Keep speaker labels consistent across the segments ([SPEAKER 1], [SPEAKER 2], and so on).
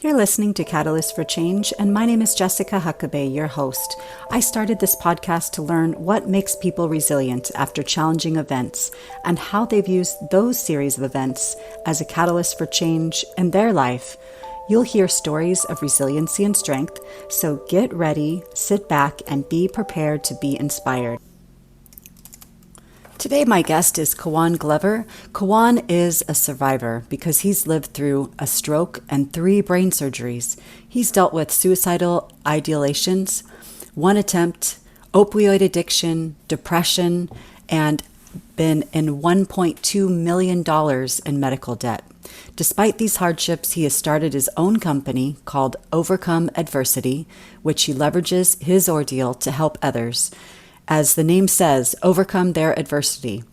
[SPEAKER 1] You're listening to Catalyst for Change, and my name is Jessica Huckabee, your host. I started this podcast to learn what makes people resilient after challenging events and how they've used those series of events as a catalyst for change in their life. You'll hear stories of resiliency and strength, so get ready, sit back, and be prepared to be inspired. Today, my guest is Kawan Glover. Kawan is a survivor because he's lived through a stroke and 3 brain surgeries. He's dealt with suicidal idealizations, one attempt, opioid addiction, depression, and been in $1.2 million in medical debt. Despite these hardships, he has started his own company called Overcome Adversity, which he leverages his ordeal to help others, as the name says, overcome their adversity,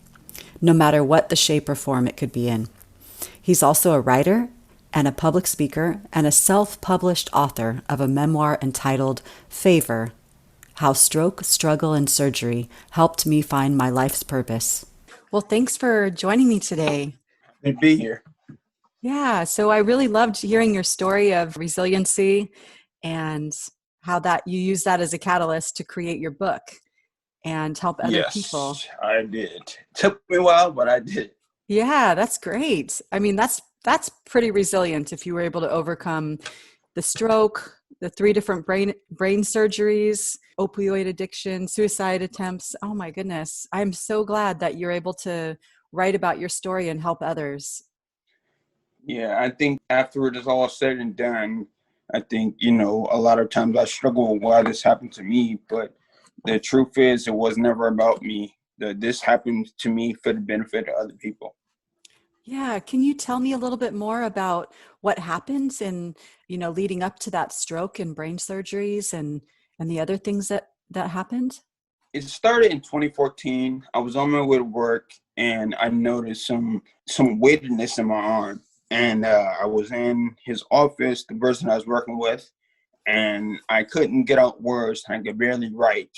[SPEAKER 1] no matter what the shape or form it could be in. He's also a writer and a public speaker and a self-published author of a memoir entitled Favor: How Stroke, Struggle, and Surgery Helped Me Find My Life's Purpose. Well, thanks for joining me today.
[SPEAKER 2] To be here.
[SPEAKER 1] Yeah, so I really loved hearing your story of resiliency and how that you use that as a catalyst to create your book and help other people.
[SPEAKER 2] Yes, I did. Took me a while, but I did.
[SPEAKER 1] Yeah, that's great. I mean, that's pretty resilient if you were able to overcome the stroke, the 3 different brain surgeries, opioid addiction, suicide attempts. Oh my goodness. I'm so glad that you're able to write about your story and help others.
[SPEAKER 2] Yeah, I think after it is all said and done, I think, a lot of times I struggle with why this happened to me, but the truth is it was never about me. This happened to me for the benefit of other people.
[SPEAKER 1] Yeah, can you tell me a little bit more about what happens in, leading up to that stroke and brain surgeries and the other things that happened?
[SPEAKER 2] It started in 2014. I was on my way to work and I noticed some weightiness in my arm. And I was in his office, the person I was working with, and I couldn't get out words. I could barely write.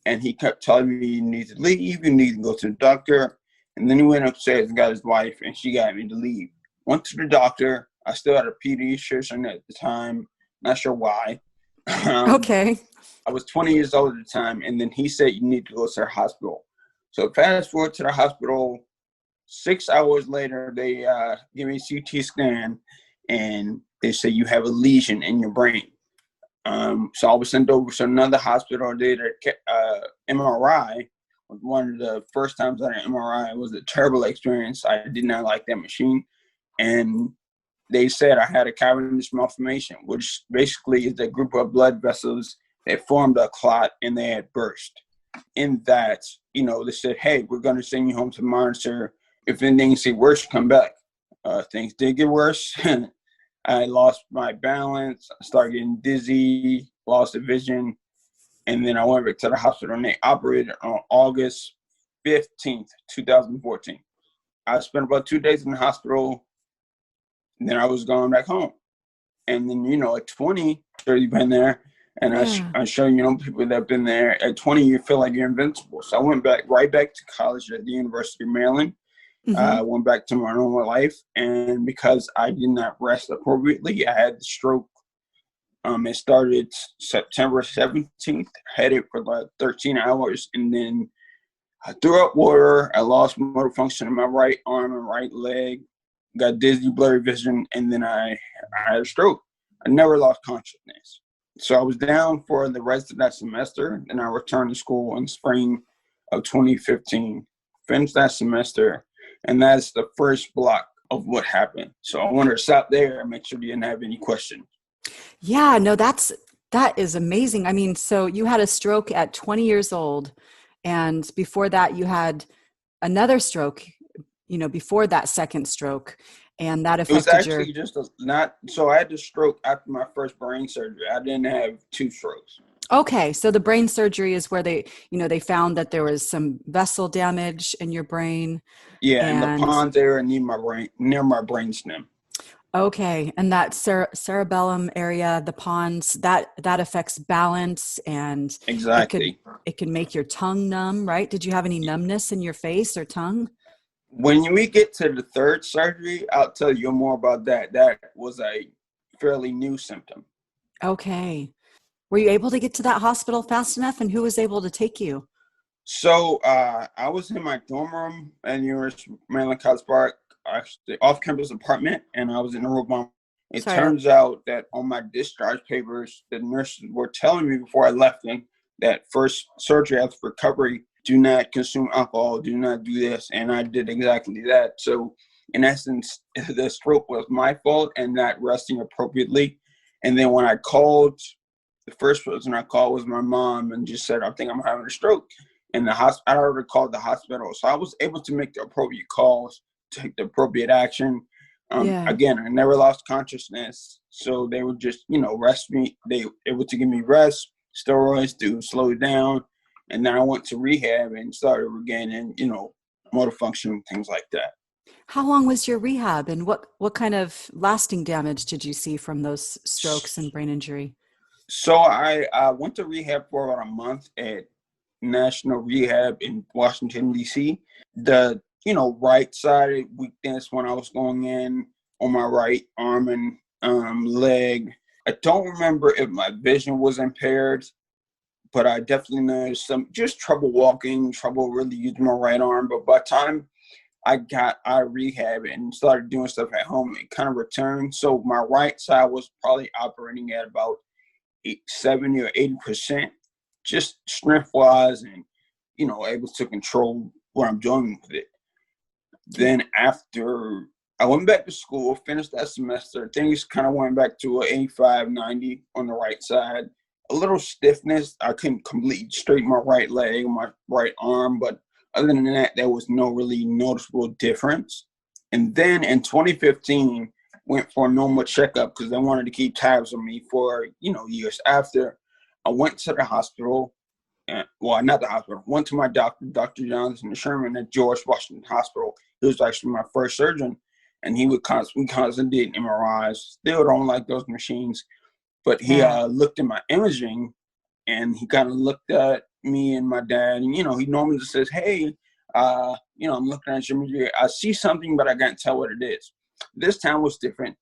[SPEAKER 2] And he kept telling me, you need to leave, you need to go to the doctor. And then he went upstairs and got his wife, and she got me to leave. Went to the doctor. I still had a pediatrician at the time. Not sure why.
[SPEAKER 1] Okay.
[SPEAKER 2] I was 20 years old at the time, and then he said, you need to go to the hospital. So fast forward to the hospital. 6 hours later, they give me a CT scan, and they say you have a lesion in your brain. So I was sent over to another hospital. Did a MRI. One of the first times I had an MRI. It was a terrible experience. I did not like that machine. And they said I had a cavernous malformation, which basically is a group of blood vessels that formed a clot and they had burst. In that, they said, hey, we're going to send you home to monitor. If anything gets worse, come back. Things did get worse. I lost my balance, I started getting dizzy, lost the vision, and then I went back to the hospital and they operated on August 15th, 2014. I spent about 2 days in the hospital, and then I was going back home. And then, at 20, sure you've been there, and
[SPEAKER 1] Yeah.
[SPEAKER 2] I show, people that have been there. At 20, you feel like you're invincible. So I went right back to college at the University of Maryland. I went back to my normal life, and because I did not rest appropriately, I had the stroke. It started September 17th, had it for like 13 hours, and then I threw up water. I lost motor function in my right arm and right leg, got dizzy, blurry vision, and then I had a stroke. I never lost consciousness. So I was down for the rest of that semester, and I returned to school in spring of 2015, finished that semester. And that's the first block of what happened. So I wanted to stop there and make sure you didn't have any questions.
[SPEAKER 1] Yeah, no, that is amazing. I mean, so you had a stroke at 20 years old, and before that you had another stroke, before that second stroke, and that
[SPEAKER 2] It was
[SPEAKER 1] affected your...
[SPEAKER 2] actually so I had the stroke after my first brain surgery. I didn't have 2 strokes.
[SPEAKER 1] Okay, so the brain surgery is where they found that there was some vessel damage in your brain.
[SPEAKER 2] Yeah, and the
[SPEAKER 1] And
[SPEAKER 2] pons area near my brain stem.
[SPEAKER 1] okay, and that cerebellum area, the pons, that affects balance, and
[SPEAKER 2] Exactly.
[SPEAKER 1] it can make your tongue numb, right? Did you have any numbness in your face or tongue?
[SPEAKER 2] When we get to the third surgery, I'll tell you more about that. That was a fairly new symptom.
[SPEAKER 1] Okay. Were you able to get to that hospital fast enough, and who was able to take you?
[SPEAKER 2] So I was in my dorm room at University of Maryland College Park, actually off-campus apartment, and I was in a room. It
[SPEAKER 1] Sorry.
[SPEAKER 2] turns out that on my discharge papers, the nurses were telling me before I left them that first surgery after recovery, do not consume alcohol, do not do this, and I did exactly that. So in essence, the stroke was my fault and not resting appropriately. And then when I called, the first person I called was my mom and just said, I think I'm having a stroke. And the hospital, I already called the hospital. So I was able to make the appropriate calls, take the appropriate action.
[SPEAKER 1] Yeah.
[SPEAKER 2] Again, I never lost consciousness. So they would just, rest me. They were able to give me rest, steroids to slow it down. And then I went to rehab and started regaining, motor function, things like that.
[SPEAKER 1] How long was your rehab, and what kind of lasting damage did you see from those strokes and brain injury?
[SPEAKER 2] So I went to rehab for about a month at National Rehab in Washington, D.C. The, right sided weakness when I was going in on my right arm and leg. I don't remember if my vision was impaired, but I definitely noticed some just trouble walking, trouble really using my right arm. But by the time I got out of rehab and started doing stuff at home, it kind of returned. So my right side was probably operating at about 70 or 80%, just strength wise, and able to control what I'm doing with it. Then after I went back to school, finished that semester, things kind of went back to 85, 90 on the right side. A little stiffness. I couldn't completely straighten my right leg, my right arm, but other than that, there was no really noticeable difference. And then in 2015, went for a normal checkup because they wanted to keep tabs on me for, years after. I went to the hospital. Well, not the hospital. Went to my doctor, Dr. Johnson Sherman at George Washington Hospital. He was actually my first surgeon, and he would constantly did MRIs. Still don't like those machines, but he
[SPEAKER 1] Yeah.
[SPEAKER 2] looked at my imaging, and he kind of looked at me and my dad, and he normally just says, "Hey, I'm looking at your imaging. I see something, but I can't tell what it is." This time was different.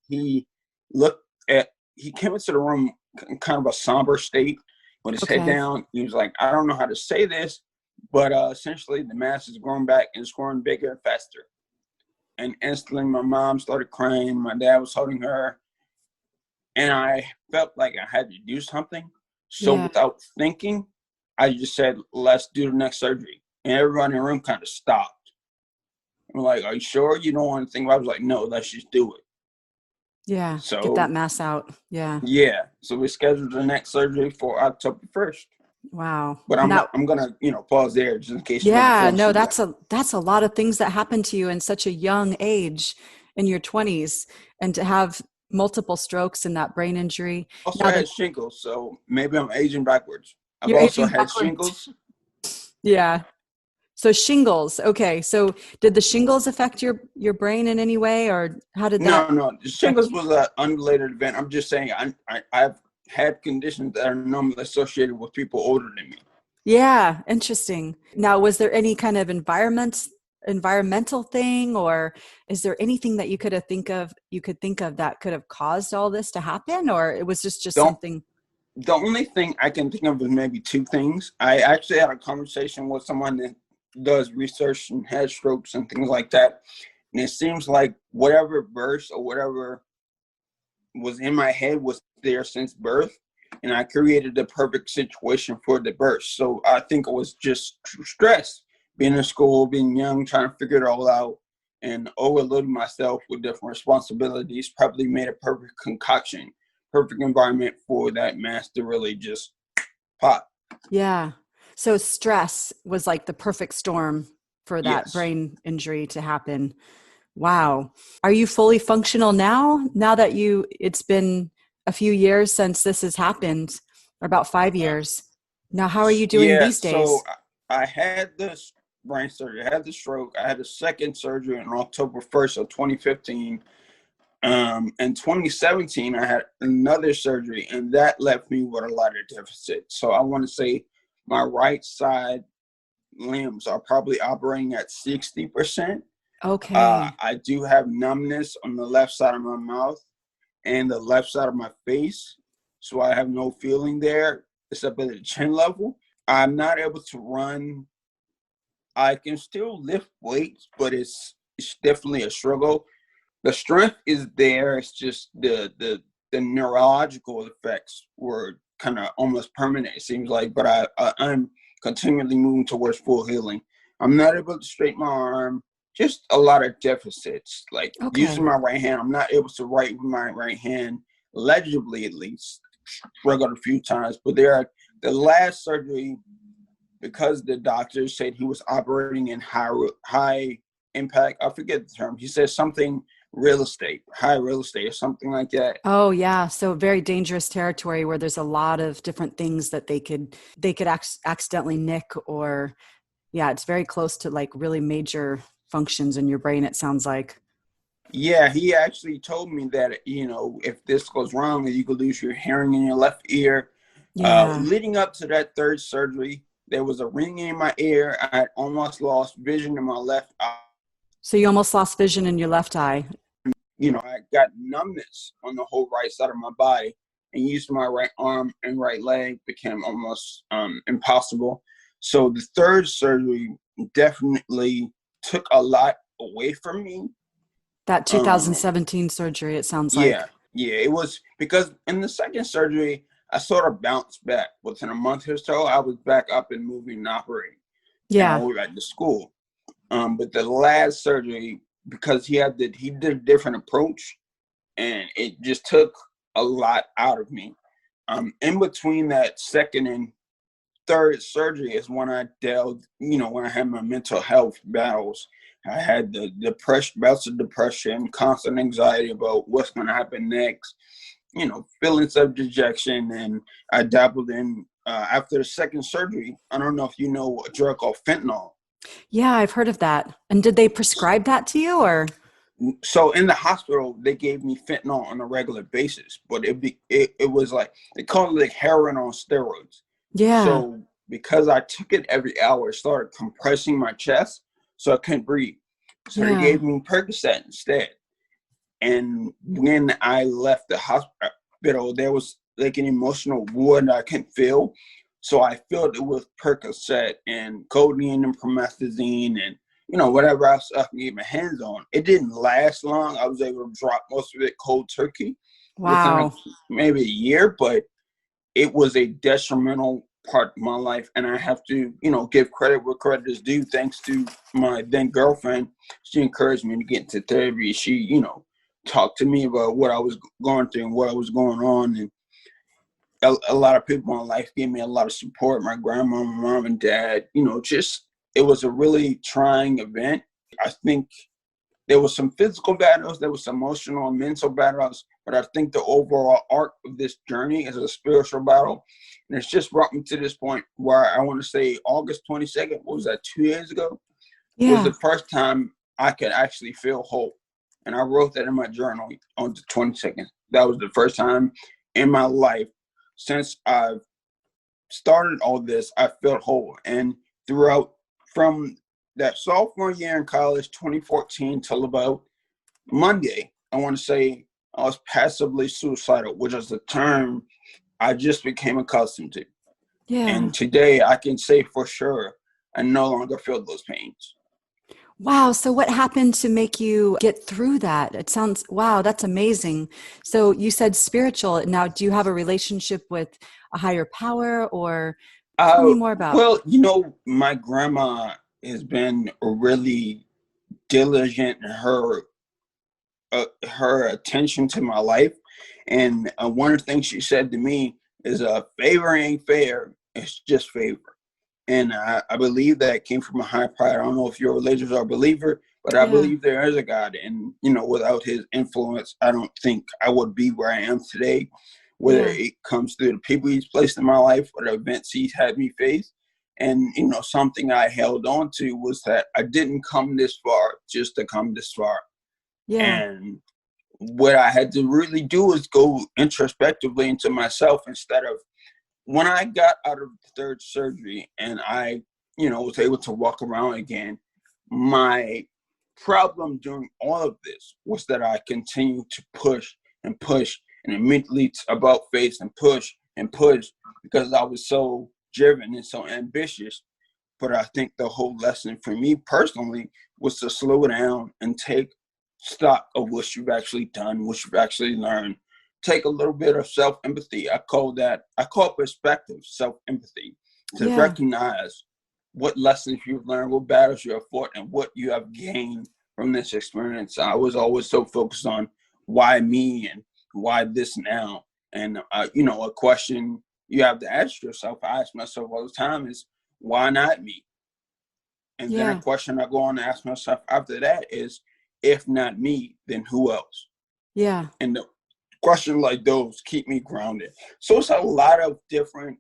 [SPEAKER 2] Looked he came into the room in kind of a somber state with his head
[SPEAKER 1] Okay.
[SPEAKER 2] down. He was like, I don't know how to say this, but essentially the mass is growing back and it's growing bigger and faster. And instantly my mom started crying. My dad was holding her. And I felt like I had to do something. So
[SPEAKER 1] Yeah.
[SPEAKER 2] without thinking, I just said, let's do the next surgery. And everyone in the room kind of stopped. I'm like, are you sure you don't want to think about it? I was like, no, let's just do it.
[SPEAKER 1] Yeah. Get that
[SPEAKER 2] So
[SPEAKER 1] mass out. Yeah.
[SPEAKER 2] yeah. So we scheduled the next surgery for October 1st.
[SPEAKER 1] Wow.
[SPEAKER 2] But
[SPEAKER 1] And that,
[SPEAKER 2] I'm gonna, pause there just in case you want to
[SPEAKER 1] yeah,
[SPEAKER 2] go
[SPEAKER 1] no,
[SPEAKER 2] somewhere.
[SPEAKER 1] that's a lot of things that happen to you in such a young age, in your 20s, and to have multiple strokes and that brain injury.
[SPEAKER 2] Also
[SPEAKER 1] Now the
[SPEAKER 2] had shingles, so maybe I'm aging backwards. I've
[SPEAKER 1] you're
[SPEAKER 2] also
[SPEAKER 1] aging
[SPEAKER 2] had
[SPEAKER 1] backwards.
[SPEAKER 2] shingles.
[SPEAKER 1] Yeah. So shingles. Okay. So did the shingles affect your brain in any way, or how did that
[SPEAKER 2] No,
[SPEAKER 1] affect
[SPEAKER 2] shingles
[SPEAKER 1] you?
[SPEAKER 2] was an unrelated event. I'm just saying I've had conditions that are normally associated with people older than me.
[SPEAKER 1] Yeah, interesting. Now, was there any kind of environmental thing, or is there anything that you could think of that could have caused all this to happen, or it was just
[SPEAKER 2] Don't
[SPEAKER 1] something?
[SPEAKER 2] The only thing I can think of is maybe two things. I actually had a conversation with someone that does research and has strokes and things like that. And it seems like whatever burst or whatever was in my head was there since birth. And I created the perfect situation for the burst. So I think it was just stress, being in school, being young, trying to figure it all out, and overloading myself with different responsibilities probably made a perfect concoction, perfect environment for that mass to really just pop.
[SPEAKER 1] Yeah. So stress was like the perfect storm for that
[SPEAKER 2] Yes.
[SPEAKER 1] brain injury to happen. Wow. Are you fully functional now? Now that it's been a few years since this has happened, or about 5 years. Now, how are you doing
[SPEAKER 2] Yeah.
[SPEAKER 1] these
[SPEAKER 2] So
[SPEAKER 1] days?
[SPEAKER 2] I had this brain surgery. I had the stroke. I had a second surgery on October 1st of 2015. In 2017, I had another surgery, and that left me with a lot of deficit. So I want to say my right side limbs are probably operating at 60%.
[SPEAKER 1] Okay.
[SPEAKER 2] I do have numbness on the left side of my mouth, and the left side of my face. So I have no feeling there except at the chin level. I'm not able to run. I can still lift weights, but it's definitely a struggle. The strength is there. It's just the neurological effects were kind of almost permanent, it seems like. But I'm continually moving towards full healing. I'm not able to straighten my arm. Just a lot of deficits. Like using
[SPEAKER 1] Okay.
[SPEAKER 2] my right hand, I'm not able to write with my right hand legibly, at least. Struggled a few times, but the last surgery, because the doctor said he was operating in high impact. I forget the term. He said something high real estate, or something like that.
[SPEAKER 1] Oh yeah, so very dangerous territory where there's a lot of different things that they could accidentally nick, or yeah, it's very close to like really major functions in your brain, it sounds like.
[SPEAKER 2] Yeah, he actually told me that, if this goes wrong, you could lose your hearing in your left ear.
[SPEAKER 1] Yeah.
[SPEAKER 2] Leading up to that third surgery, there was a ringing in my ear. I had almost lost vision in my left eye.
[SPEAKER 1] So you almost lost vision in your left eye.
[SPEAKER 2] I got numbness on the whole right side of my body, and using my right arm and right leg became almost impossible. So the third surgery definitely took a lot away from me.
[SPEAKER 1] That
[SPEAKER 2] Um,
[SPEAKER 1] 2017 surgery, it sounds
[SPEAKER 2] yeah,
[SPEAKER 1] like.
[SPEAKER 2] yeah, it was because in the second surgery, I sort of bounced back. Within a month or so, I was back up and moving and operating, and I
[SPEAKER 1] Yeah.
[SPEAKER 2] went back to school. But the last surgery, because he did a different approach, and it just took a lot out of me. In between that second and third surgery is when I when I had my mental health battles. I had the depression, bouts of depression, constant anxiety about what's going to happen next, feelings of dejection. And I dabbled in, after the second surgery, I don't know if you know a drug called fentanyl.
[SPEAKER 1] Yeah, I've heard of that. And did they prescribe that to you or?
[SPEAKER 2] So in the hospital, they gave me fentanyl on a regular basis, but it was like they call it like heroin on steroids.
[SPEAKER 1] Yeah.
[SPEAKER 2] So because I took it every hour, it started compressing my chest, so I couldn't breathe. So they
[SPEAKER 1] Yeah.
[SPEAKER 2] gave me Percocet instead. And when I left the hospital, there was like an emotional wound I couldn't feel. So I filled it with Percocet and codeine and promethazine and whatever else I can get my hands on. It didn't last long. I was able to drop most of it cold turkey within
[SPEAKER 1] Wow.
[SPEAKER 2] maybe a year, but it was a detrimental part of my life. And I have to, give credit where credit is due. Thanks to my then girlfriend, she encouraged me to get into therapy. She, talked to me about what I was going through and what was going on. And a lot of people in my life gave me a lot of support. My grandma, my mom, and dad. Just it was a really trying event. I think there was some physical battles, there was some emotional and mental battles, but I think the overall arc of this journey is a spiritual battle. And it's just brought me to this point where I want to say August 22nd, what was that, 2 years ago, was
[SPEAKER 1] Yeah.
[SPEAKER 2] the first time I could actually feel whole. And I wrote that in my journal on the 22nd. That was the first time in my life since I've started all this, I felt whole. And throughout, from that sophomore year in college, 2014, till about Monday, I want to say I was passively suicidal, which is a term I just became accustomed to.
[SPEAKER 1] Yeah.
[SPEAKER 2] And today I can say for sure I no longer feel those pains.
[SPEAKER 1] Wow. So what happened to make you get through that? It sounds, wow, that's amazing. So you said spiritual. Now, do you have a relationship with a higher power, or tell
[SPEAKER 2] Uh,
[SPEAKER 1] me more about?
[SPEAKER 2] well, my grandma has been really diligent in her attention to my life. And one of the things she said to me is, favor ain't fair, it's just favor. And I believe that came from a high pride. I don't know if you're religious or a believer, but I
[SPEAKER 1] Yeah.
[SPEAKER 2] believe there is a God. And, without his influence, I don't think I would be where I am today, whether
[SPEAKER 1] Yeah.
[SPEAKER 2] it comes through the people he's placed in my life or the events he's had me face. And, something I held on to was that I didn't come this far just to come this far.
[SPEAKER 1] Yeah.
[SPEAKER 2] And what I had to really do is go introspectively into myself instead of, when I got out of the third surgery and I, was able to walk around again, my problem during all of this was that I continued to push and push, and immediately about face and push because I was so driven and so ambitious. But I think the whole lesson for me personally was to slow down and take stock of what you've actually done, what you've actually learned. Take a little bit of self-empathy. I call perspective self-empathy, to
[SPEAKER 1] Yeah.
[SPEAKER 2] recognize what lessons you've learned, what battles you have fought, and what you have gained from this experience. I was always so focused on why me and why this now. And, a question you have to ask yourself, I ask myself all the time is, why not me? And then a
[SPEAKER 1] Yeah.
[SPEAKER 2] question I go on to ask myself after that is, if not me, then who else?
[SPEAKER 1] Yeah.
[SPEAKER 2] And the questions like those keep me grounded. So it's a lot of different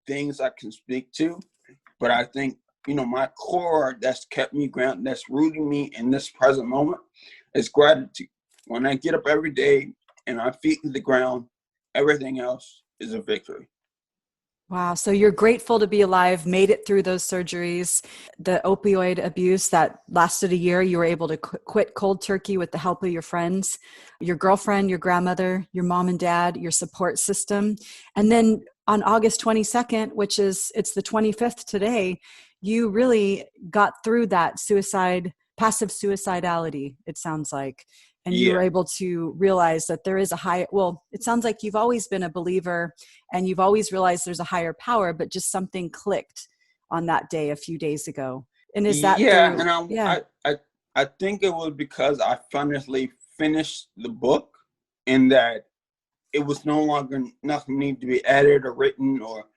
[SPEAKER 2] things I can speak to, but I think, my core that's kept me grounded, that's rooting me in this present moment is gratitude. When I get up every day and I feet to the ground, everything else is a victory.
[SPEAKER 1] Wow. So you're grateful to be alive, made it through those surgeries, the opioid abuse that lasted a year. You were able to quit cold turkey with the help of your friends, your girlfriend, your grandmother, your mom and dad, your support system. And then on August 22nd, it's the 25th today, you really got through that passive suicidality, it sounds like. And you were
[SPEAKER 2] Yeah.
[SPEAKER 1] able to realize that there is it sounds like you've always been a believer and you've always realized there's a higher power, but just something clicked on that day a few days ago. And is that
[SPEAKER 2] Yeah,
[SPEAKER 1] through?
[SPEAKER 2] and
[SPEAKER 1] Yeah.
[SPEAKER 2] I think it was because I finally finished the book, and that it was no longer nothing needed to be added or written, or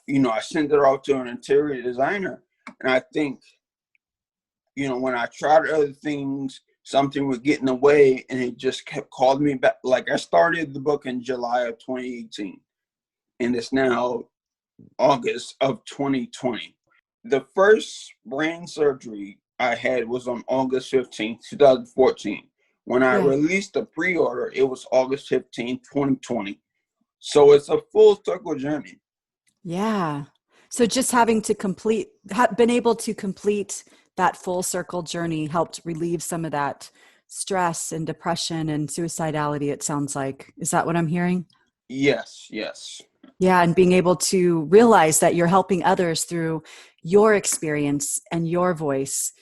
[SPEAKER 2] I sent it off to an interior designer. And I think, when I tried other things, something would get in the way, and it just kept calling me back. Like, I started the book in July of 2018, and it's now August of 2020. The first brain surgery I had was on August 15th, 2014. When I
[SPEAKER 1] Yeah.
[SPEAKER 2] released the pre-order, it was August 15th, 2020. So it's a full circle journey.
[SPEAKER 1] Yeah. So just been able to complete that full circle journey helped relieve some of that stress and depression and suicidality, it sounds like. Is that what I'm hearing?
[SPEAKER 2] Yes, yes.
[SPEAKER 1] Yeah, and being able to realize that you're helping others through your experience and your voice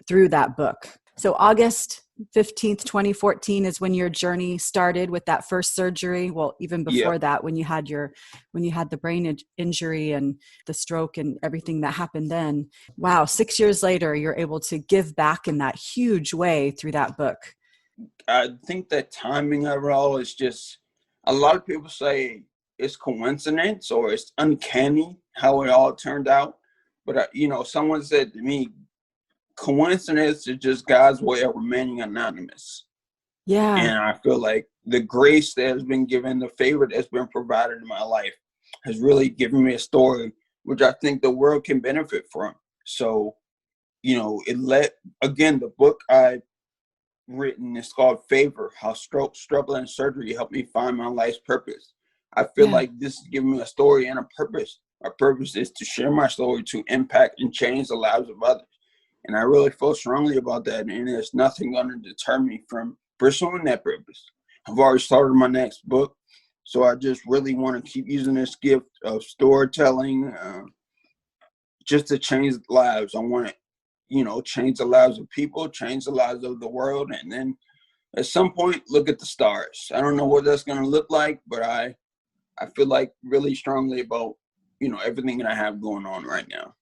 [SPEAKER 1] through that book. So August 15th, 2014 is when your journey started with that first surgery. Well, even before
[SPEAKER 2] Yep.
[SPEAKER 1] that, when you had the brain injury and the stroke and everything that happened then. Wow, 6 years later, you're able to give back in that huge way through that book.
[SPEAKER 2] I think that timing of it all is just, a lot of people say it's coincidence or it's uncanny how it all turned out. But, someone said to me, coincidence is just God's way of remaining anonymous.
[SPEAKER 1] Yeah.
[SPEAKER 2] And I feel like the grace that has been given, the favor that's been provided in my life has really given me a story which I think the world can benefit from. So, again, the book I written is called Favor, How Stroke, Struggle, and Surgery Helped Me Find My Life's Purpose. I feel
[SPEAKER 1] Yeah.
[SPEAKER 2] like this is giving me a story and a purpose. My purpose is to share my story to impact and change the lives of others. And I really feel strongly about that. And there's nothing going to deter me from pursuing that purpose. I've already started my next book. So I just really want to keep using this gift of storytelling just to change lives. I want to, change the lives of people, change the lives of the world. And then at some point, look at the stars. I don't know what that's going to look like, but I feel like really strongly about, everything that I have going on right now.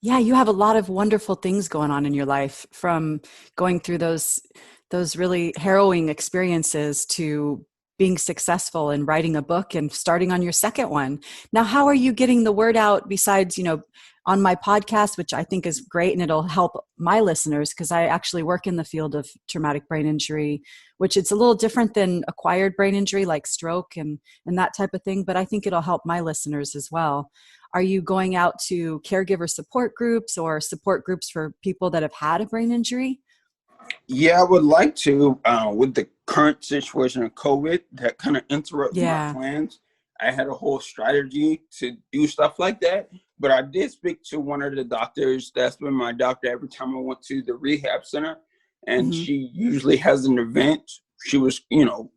[SPEAKER 1] Yeah, you have a lot of wonderful things going on in your life, from going through those really harrowing experiences to being successful and writing a book and starting on your second one. Now, how are you getting the word out besides, on my podcast, which I think is great and it'll help my listeners because I actually work in the field of traumatic brain injury, which it's a little different than acquired brain injury like stroke and that type of thing, but I think it'll help my listeners as well. Are you going out to caregiver support groups or support groups for people that have had a brain injury?
[SPEAKER 2] Yeah, I would like to. With the current situation of COVID, that kind of interrupts my
[SPEAKER 1] Yeah.
[SPEAKER 2] plans. I had a whole strategy to do stuff like that, but I did speak to one of the doctors. That's been my doctor every time I went to the rehab center, and
[SPEAKER 1] Hmm.
[SPEAKER 2] she usually has an event she was,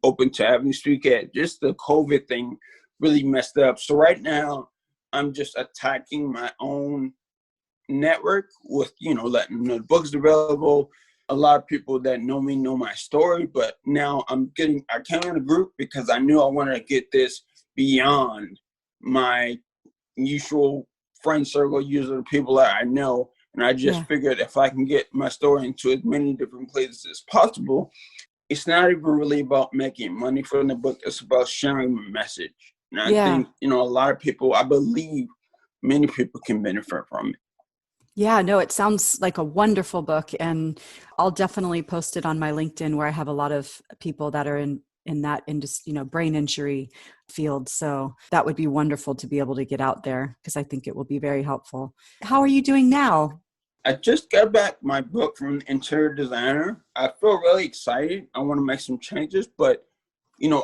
[SPEAKER 2] open to having me speak at. Just the COVID thing really messed up. So right now, I'm just attacking my own network with, letting them know the book's available. A lot of people that know me know my story, but now I came in a group because I knew I wanted to get this beyond my usual friend circle, usually people that I know. And I just figured if I can get my story into as many different places as possible, it's not even really about making money from the book. It's about sharing my message. And I think, a lot of people, I believe many people can benefit from it.
[SPEAKER 1] Yeah, no, it sounds like a wonderful book, and I'll definitely post it on my LinkedIn, where I have a lot of people that are in that industry, brain injury field. So that would be wonderful to be able to get out there, because I think it will be very helpful. How are you doing now?
[SPEAKER 2] I just got back my book from the interior designer. I feel really excited. I want to make some changes, but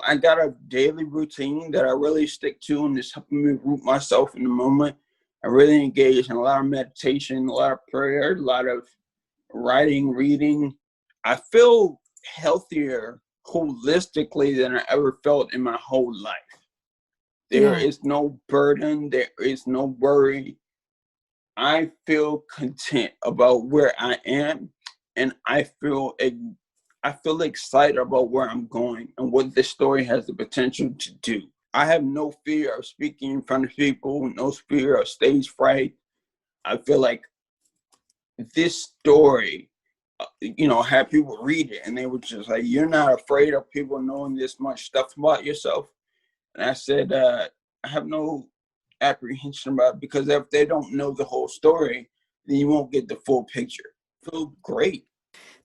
[SPEAKER 2] I got a daily routine that I really stick to, and it's helping me root myself in the moment. I really engage in a lot of meditation, a lot of prayer, a lot of writing, reading. I feel healthier holistically than I ever felt in my whole life. There is no burden. There is no worry. I feel content about where I am, and I feel excited about where I'm going and what this story has the potential to do. I have no fear of speaking in front of people, no fear of stage fright. I feel like this story, had people read it and they were just like, you're not afraid of people knowing this much stuff about yourself. And I said, I have no apprehension about it, because if they don't know the whole story, then you won't get the full picture. I feel great.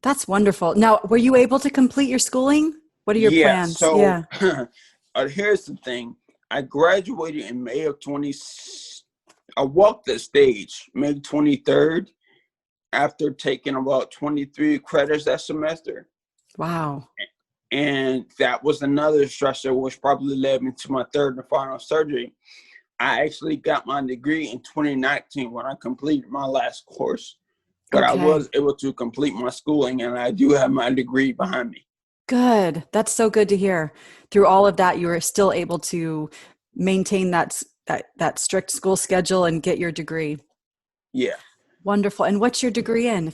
[SPEAKER 1] That's wonderful. Now, were you able to complete your schooling? What are your
[SPEAKER 2] Yeah,
[SPEAKER 1] plans?
[SPEAKER 2] so here's the thing. I graduated in May of I walked the stage May 23rd after taking about 23 credits that semester.
[SPEAKER 1] Wow.
[SPEAKER 2] And that was another stressor, which probably led me to my third and final surgery. I actually got my degree in 2019 when I completed my last course, but I was able to complete my schooling, and I do have my degree behind me.
[SPEAKER 1] Good. That's so good to hear. Through all of that, you were still able to maintain that strict school schedule and get your degree.
[SPEAKER 2] Yeah.
[SPEAKER 1] Wonderful. And what's your degree in?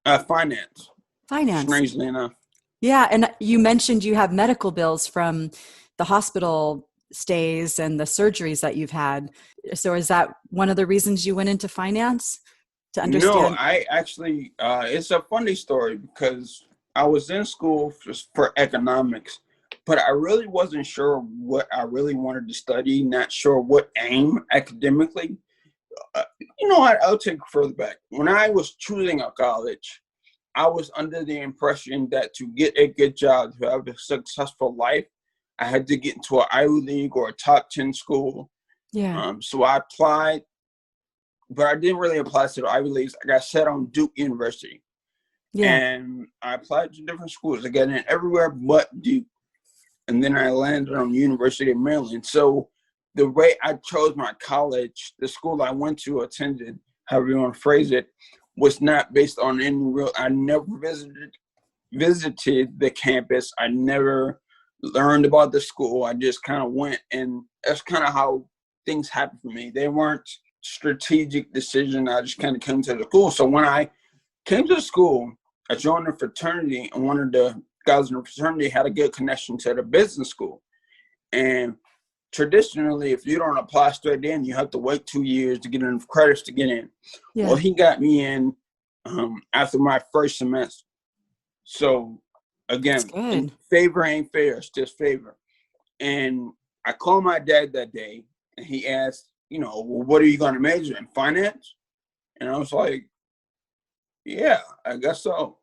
[SPEAKER 2] Finance.
[SPEAKER 1] Finance.
[SPEAKER 2] Strangely enough.
[SPEAKER 1] Yeah. And you mentioned you have medical bills from the hospital stays and the surgeries that you've had. So is that one of the reasons you went into finance, to
[SPEAKER 2] No,
[SPEAKER 1] understand?
[SPEAKER 2] I actually, it's a funny story, because I was in school for economics, but I really wasn't sure what I really wanted to study, not sure what aim academically. I'll take it further back. When I was choosing a college, I was under the impression that to get a good job, to have a successful life, I had to get into an Ivy League or a top 10 school.
[SPEAKER 1] Yeah.
[SPEAKER 2] So I applied, but I didn't really apply to the Ivy Leagues. I got set on Duke University,
[SPEAKER 1] Yeah.
[SPEAKER 2] and I applied to different schools. I got in everywhere but Duke, and then I landed on the University of Maryland. So the way I chose my college, the school I went to, attended, however you want to phrase it, was not based on any real. I never visited the campus. I never learned about the school. I just kind of went, and that's kind of how things happened for me. They weren't strategic decision. I just kind of came to the school. So when I came to the school, I joined a fraternity, and one of the guys in the fraternity had a good connection to the business school. And traditionally, if you don't apply straight in, you have to wait 2 years to get enough credits to get in.
[SPEAKER 1] Yeah.
[SPEAKER 2] Well, he got me in after my first semester. So
[SPEAKER 1] That's
[SPEAKER 2] again,
[SPEAKER 1] good.
[SPEAKER 2] favor ain't fair, it's just favor. And I called my dad that day, and he asked, well, what are you going to major in, finance? And I was like, yeah, I guess so.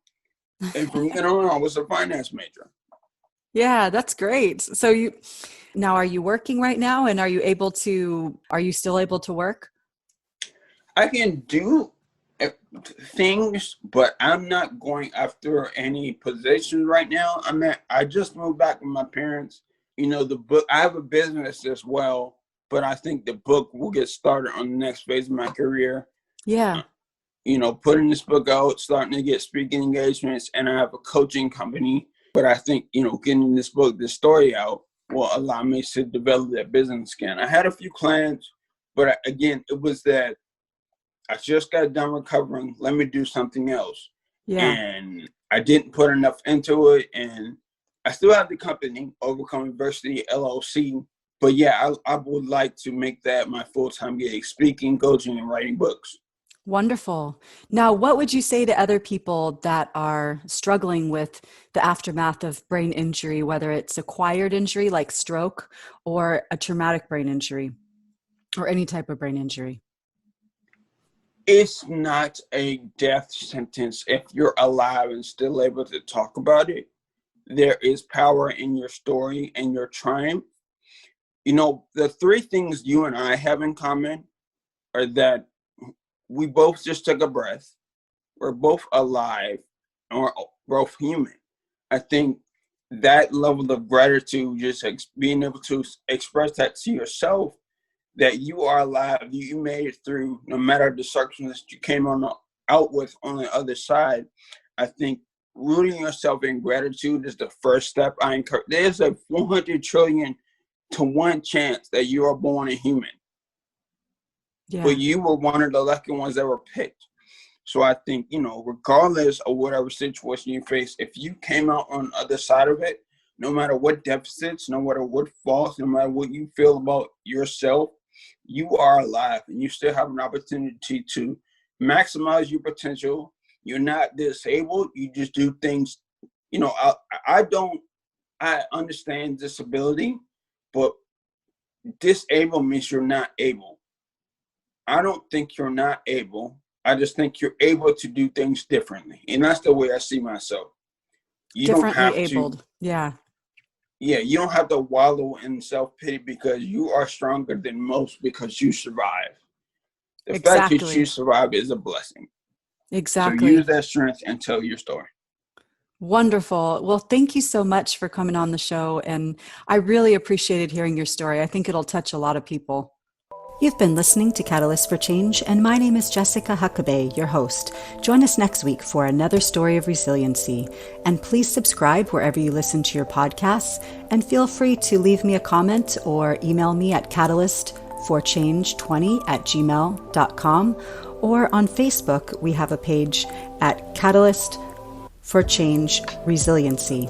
[SPEAKER 2] And from then on, I was a finance major.
[SPEAKER 1] Yeah, that's great. So are you working right now, and are you still able to work?
[SPEAKER 2] I can do things, but I'm not going after any positions right now. I just moved back with my parents. The book, I have a business as well, but I think the book will get started on the next phase of my career.
[SPEAKER 1] Yeah.
[SPEAKER 2] Putting this book out, starting to get speaking engagements, and I have a coaching company But I think, getting this story out will allow me to develop that business again. I had a few clients, but again, it was that I just got done recovering. Let me do something else.
[SPEAKER 1] Yeah.
[SPEAKER 2] And I didn't put enough into it. And I still have the company, Overcome Adversity LLC. But yeah, I would like to make that my full-time gig, speaking, coaching, and writing books.
[SPEAKER 1] Wonderful. Now, what would you say to other people that are struggling with the aftermath of brain injury, whether it's acquired injury like stroke or a traumatic brain injury or any type of brain injury?
[SPEAKER 2] It's not a death sentence if you're alive and still able to talk about it. There is power in your story and your triumph. The three things you and I have in common are that we both just took a breath. We're both alive and we're both human. I think that level of gratitude, just being able to express that to yourself, that you are alive, you made it through, no matter the circumstances you came out with on the other side. I think rooting yourself in gratitude is the first step. I encourage. There's a 400 trillion to 1 chance that you are born a human.
[SPEAKER 1] Yeah.
[SPEAKER 2] But you were one of the lucky ones that were picked. So I think, regardless of whatever situation you face, if you came out on the other side of it, no matter what deficits, no matter what faults, no matter what you feel about yourself, you are alive and you still have an opportunity to maximize your potential. You're not disabled. You just do things, I understand disability, but disabled means you're not able. I don't think you're not able. I just think you're able to do things differently. And that's the way I see myself. You don't
[SPEAKER 1] Differently
[SPEAKER 2] have
[SPEAKER 1] abled.
[SPEAKER 2] to.
[SPEAKER 1] Yeah.
[SPEAKER 2] Yeah, you don't have to wallow in self-pity because you are stronger than most because you survived. The fact that you
[SPEAKER 1] Exactly.
[SPEAKER 2] survived is a blessing. So
[SPEAKER 1] Exactly.
[SPEAKER 2] use that strength and tell your story.
[SPEAKER 1] Wonderful. Well, thank you so much for coming on the show. And I really appreciated hearing your story. I think it'll touch a lot of people. You've been listening to Catalyst for Change, and my name is Jessica Huckabee, your host. Join us next week for another story of resiliency. And please subscribe wherever you listen to your podcasts, and feel free to leave me a comment or email me at catalystforchange20@gmail.com, or on Facebook, we have a page at Catalyst for Change Resiliency.